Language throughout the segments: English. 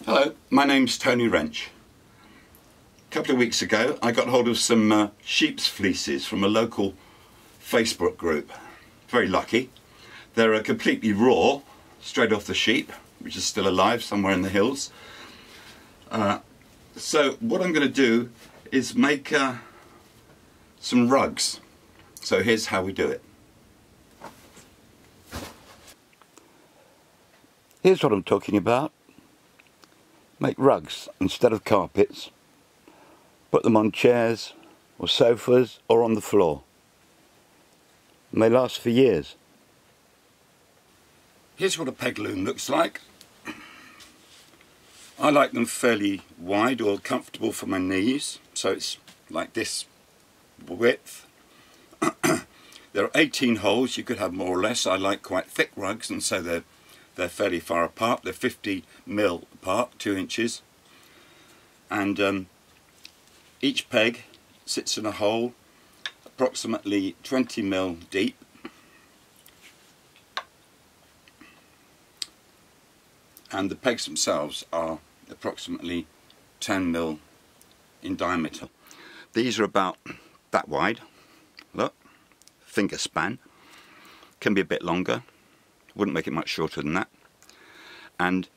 Hello, my name's Tony Wrench. A couple of weeks ago I got hold of some sheep's fleeces from a local Facebook group. Very lucky. They're completely raw, straight off the sheep, which is still alive somewhere in the hills. So what I'm going to do is make some rugs. So here's how we do it. Here's what I'm talking about. Make rugs instead of carpets. Put them on chairs or sofas or on the floor. And they last for years. Here's what a peg loom looks like. I like them fairly wide or comfortable for my knees, so it's like this width. There are 18 holes, you could have more or less. I like quite thick rugs, and so they're fairly far apart. They're 50mm apart, 2 inches. And each peg sits in a hole approximately 20mm deep. And the pegs themselves are approximately 10mm in diameter. These are about that wide. Look, finger span. Can be a bit longer. Wouldn't make it much shorter than that. And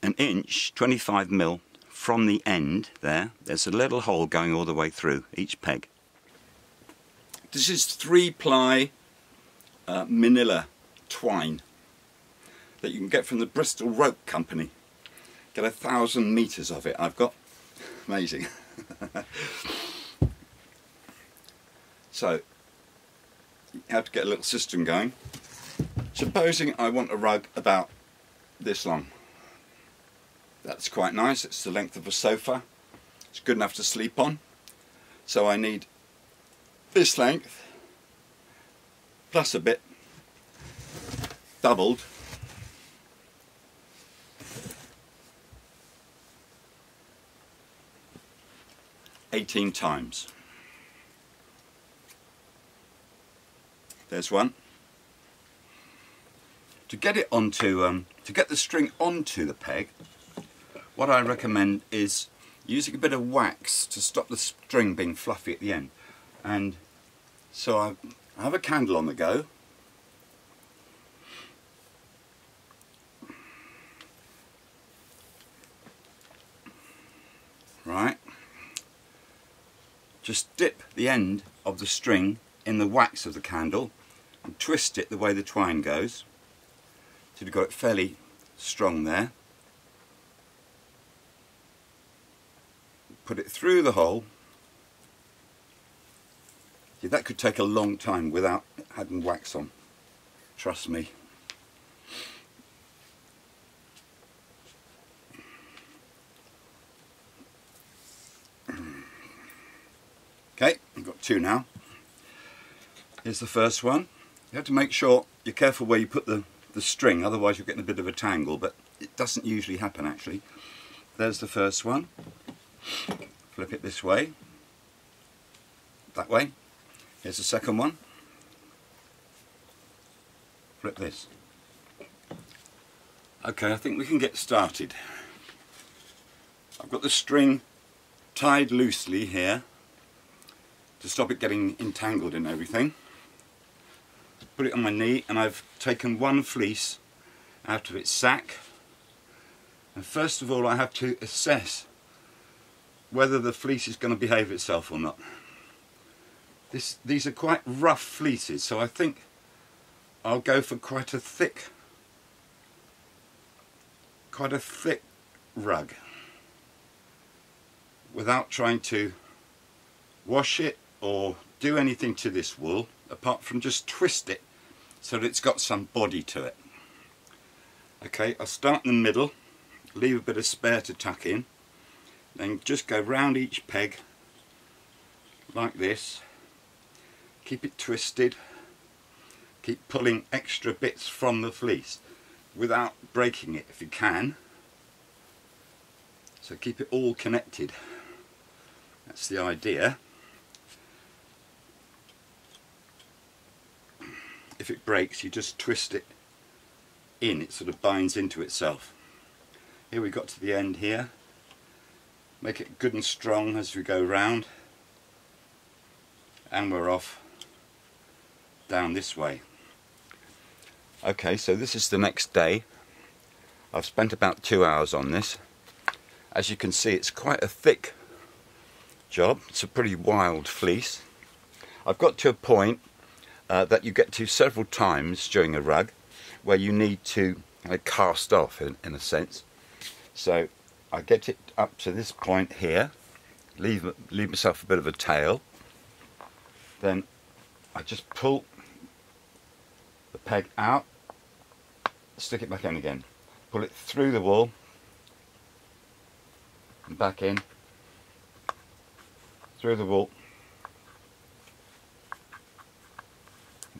an inch, 25mm from the end there's a little hole going all the way through each peg. This is 3-ply manila twine that you can get from the Bristol Rope Company. Get 1,000 meters of it I've got. Amazing. So you have to get a little system going. Supposing I want a rug about this long. That's quite nice. It's the length of a sofa. It's good enough to sleep on. So I need this length plus a bit doubled. $18 times. There's one. To get it onto, to get the string onto the peg, what I recommend is using a bit of wax to stop the string being fluffy at the end. And so I have a candle on the go. Right. Just dip the end of the string in the wax of the candle and twist it the way the twine goes. So you've got it fairly strong there. Put it through the hole. Yeah, that could take a long time without having wax on. Trust me. Okay, I've got 2 now. Here's the first one. You have to make sure you're careful where you put the string, otherwise you're getting a bit of a tangle, but it doesn't usually happen actually. There's the first one. Flip it this way, that way. Here's the second one. Flip this. Okay, I think we can get started. I've got the string tied loosely here to stop it getting entangled in everything. Put it on my knee, and I've taken one fleece out of its sack. And first of all I have to assess whether the fleece is going to behave itself or not. These are quite rough fleeces, so I think I'll go for quite a thick rug without trying to wash it or do anything to this wool apart from just twist it so that it's got some body to it. Okay, I'll start in the middle, leave a bit of spare to tuck in, then just go round each peg like this. Keep it twisted, keep pulling extra bits from the fleece without breaking it if you can. So keep it all connected. That's the idea. If it breaks, you just twist it in, it sort of binds into itself. Here we got to the end here. Make it good and strong as we go round. And we're off down this way. Okay, so this is the next day. I've spent about 2 hours on this. As you can see, it's quite a thick job. It's a pretty wild fleece. I've got to a point that you get to several times during a rug where you need to cast off in a sense. So I get it up to this point here, leave myself a bit of a tail, then I just pull the peg out, stick it back in again, pull it through the wool and back in, through the wool,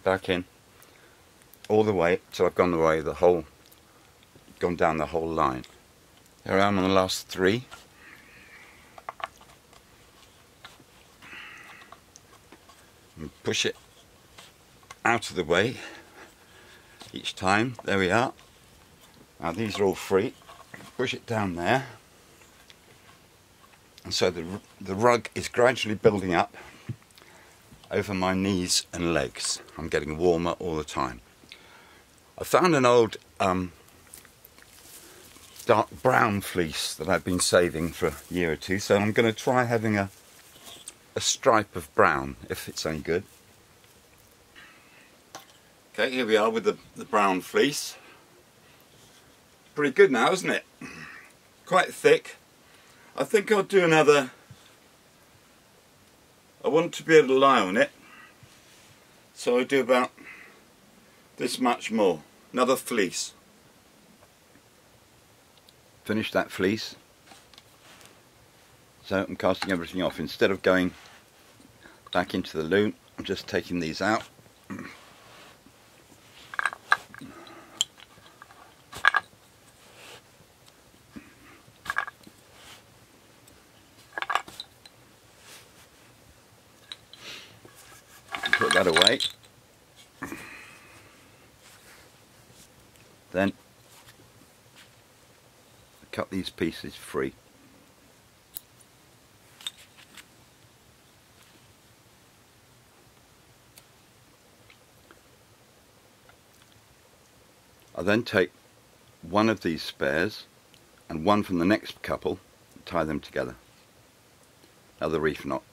back in, all the way till I've gone down the whole line. Here I am on the last 3. And push it out of the way each time. There we are. Now these are all free. Push it down there. And so the rug is gradually building up over my knees and legs. I'm getting warmer all the time. I found an old dark brown fleece that I've been saving for a year or two, so I'm going to try having a stripe of brown, if it's any good. Okay, here we are with the brown fleece. Pretty good now, isn't it? Quite thick. I think I'll do another. I want to be able to lie on it, so I'll do about this much more. Another fleece. Finish that fleece. So I'm casting everything off. Instead of going back into the loom, I'm just taking these out. Put that away. Then cut these pieces free. I then take one of these spares and one from the next couple and tie them together. Another reef knot.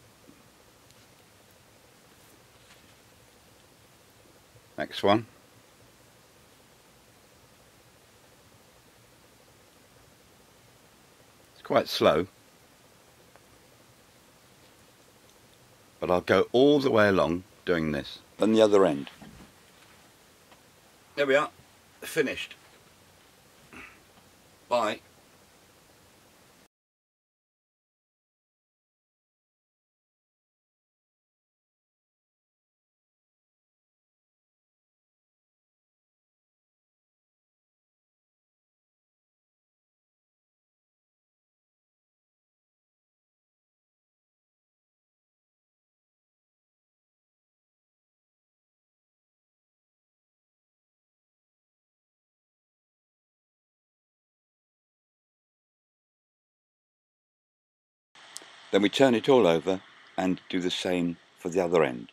Next one. It's quite slow, but I'll go all the way along doing this. Then the other end. There we are, finished. Bye. Then we turn it all over and do the same for the other end.